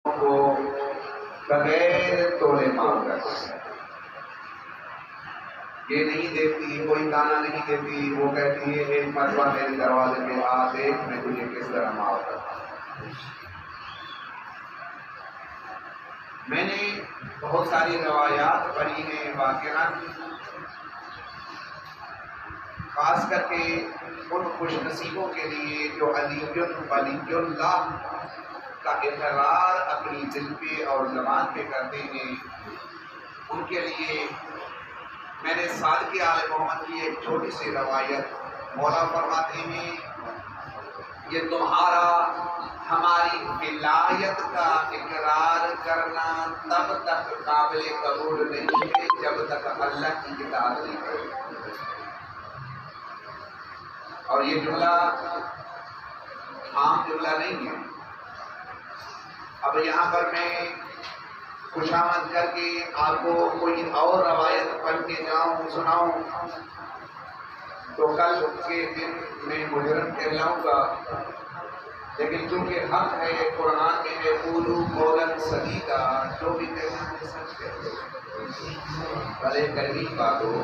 کو بغیر توڑے معاف کرتا ہے۔ یہ نہیں دیکھتی، کوئی تانا نہیں دیتی، وہ کہتی ہے ایک مرتبہ میرے دروازے پہ آ دیکھ میں تجھے کس طرح معاف کرتا ہوں۔ میں نے بہت ساری روایات پڑھی ہیں، واقعات، خاص کر کے ان خوش نصیبوں کے لیے جو علی اللہ کا اقرار اپنی دل پہ اور زبان پہ کرتے ہیں، ان کے لیے میں نے صادق آل محمد کی ایک چھوٹی سی روایت۔ مولا فرماتے ہیں یہ تمہارا ہماری ولایت کا اقرار کرنا تب تک قابل قبول نہیں ہے جب تک اللہ کی اطاعت نہیں کرے۔ اور یہ جملہ عام جملہ نہیں ہے۔ اب یہاں پر میں خوشامد کر کے آپ کو کوئی اور روایت پڑھ کے جاؤں سناؤں تو کل کے دن میں مجرم کہلاؤں گا، لیکن چونکہ حق ہے، قرآن میں ہے قولوا قولا سدیدا، جو بھی کہنا ہے سچ کہتے ہیں، بھلے کڑوی بات ہو۔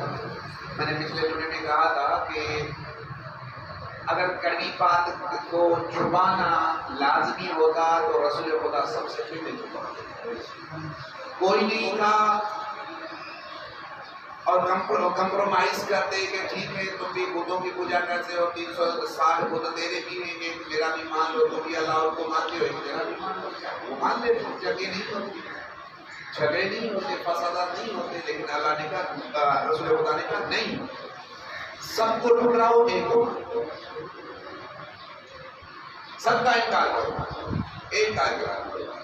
میں نے پچھلے جمعے میں کہا تھا کہ اگر کڑوی بات کو چھپانا لازمی ہوتا تو رسول خدا سب سے پہلے چھپاتے، کوئی نہیں تھا، اور کمپرومائز کرتے کہ ٹھیک ہے تم بھی بتوں کی پوجا کرتے ہو، 360 بت تیرے بھی ہیں کہ میرا بھی مان لو، تم بھی اللہ کو مانتے ہو میرا بھی مان لو، وہ مان لے، جگہ نہیں ہوتی، جھگڑے نہیں ہوتے، فسادات نہیں ہوتے، لیکن اللہ نے کہا، رسول خدا نے کہا نہیں، سب کو ٹھکراؤ، ایک کو سب کا انکار کرو، ایک کا انکار کرو۔